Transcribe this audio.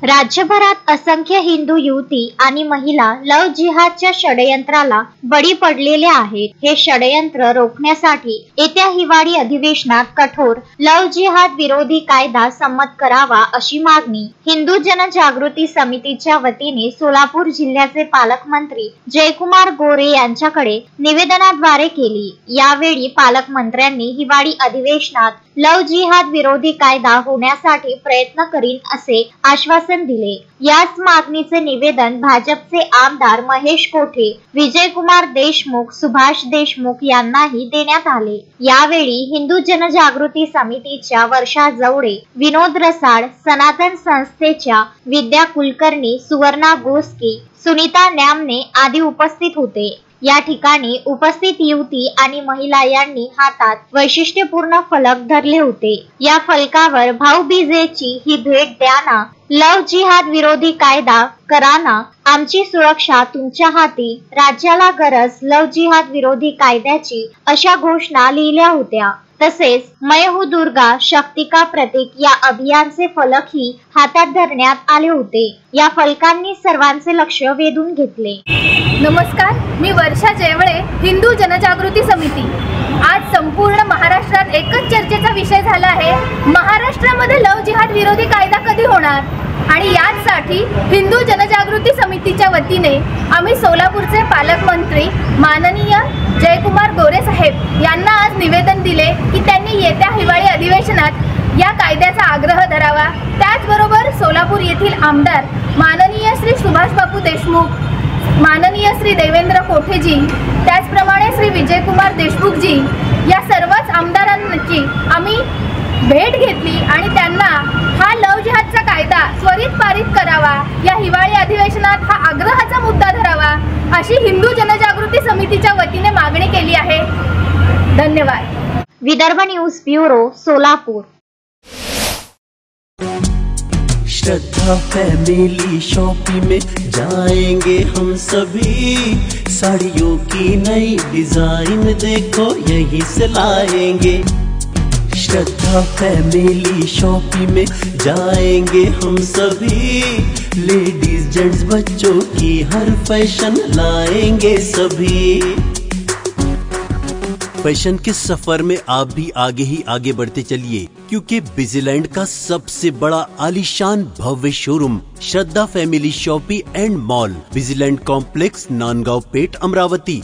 राज्यभरात असंख्य हिंदू युवती आणि महिला लव जिहादच्या षडयंत्राला बळी पडलेल्या आहेत। हे षडयंत्र रोखण्यासाठी येत्या हिवाळी अधिवेशनात कठोर लव जिहाद विरोधी कायदा संमत करावा अशी मागणी हिंदू जनजागृती समितीच्या वतीने सोलापूर जिल्ह्याचे पालकमंत्री जयकुमार गोरे यांच्याकडे निवेदनाद्वारे केली। यावेळी पालकमंत्र्यांनी हिवाळी अधिवेशनात लव जिहाद विरोधी कायदा होण्यासाठी प्रयत्न करीन असे आश्वासन दिले। याच मागणीचे निवेदन भाजपचे आमदार महेश कोठे, विजयकुमार देशमुख, सुभाष देशमुख यांनाही देण्यात आले। यावेळी हिंदू जनजागृती समितीच्या वर्षा जवळे, विनोद रसाळ, सनातन संस्थेच्या विद्या कुलकर्णी, सुवर्णा गोस्की, सुनीता न्यामने आदी उपस्थित होते। या ठिकाणी उपस्थित युवती आणि महिला यांनी हातात वैशिष्ट्यपूर्ण फलक धरले होते। या फलकावर भाऊबीजेची ही भेट द्या ना, लव जिहाद विरोधी कायदा करा ना, आमची सुरक्षा तुमच्या हाती, राज्याला गरज लव जिहाद विरोधी कायद्याची अशा घोषणा लिहिल्या होत्या। तसेच मैं हूं दुर्गा, शक्ति का प्रतीक या अभियानचे फलकही हातात धरण्यात आले होते। या फलकांनी सर्वांचे लक्ष वेधून घेतले। नमस्कार, मी वर्षा जवळे, हिंदू जनजागृती समिती। आज संपूर्ण महाराष्ट्रात एकच चर्चेचा विषय झाला आहे, महाराष्ट्रामध्ये लव जिहाद विरोधी कायदा कधी होणार। आणि यासाठी हिंदू जनजागृती समितीच्या वतीने आम्ही सोलापूरचे पालकमंत्री माननीय जयकुमार गोरे साहेब यांना आज निवेदन दिले की त्यांनी येत्या हिवाळी अधिवेशनात या कायद्याचा आग्रह धरावा। त्याचबरोबर सोलापूर येथील आमदार माननीय श्री सुभाष बापू देशमुख, माननीय श्री देवेंद्र कोठेजी, त्याचप्रमाणे श्री विजयकुमार देशमुखजी या सर्वच आमदारांची आम्ही भेट घेतली आणि त्यांना हा लव जिहादचा कायदा त्वरित पारित करावा, या हिवाळी अधिवेशनात हा आग्रहाचा मुद्दा धरावा अशी हिंदू जनजागृती समितीच्या वतीने मागणी केली आहे। धन्यवाद। Vidarbha news bureau, Solapur. Shraddha family shopping में जाएंगे हम सभी, साड़ियों की नई डिजाइन देखो यहीं से लाएंगे। श्रद्धा फैमिली शॉपिंग में जाएंगे हम सभी, लेडीज जेंट्स बच्चों की हर फैशन लाएंगे सभी। फैशन के सफर में आप भी आगे ही आगे बढ़ते चलिए, क्योंकि बिजीलैंड का सबसे बड़ा आलीशान भव्य showroom Shraddha family shopping and mall, Busyland complex, Nandgaon Peth, Amravati.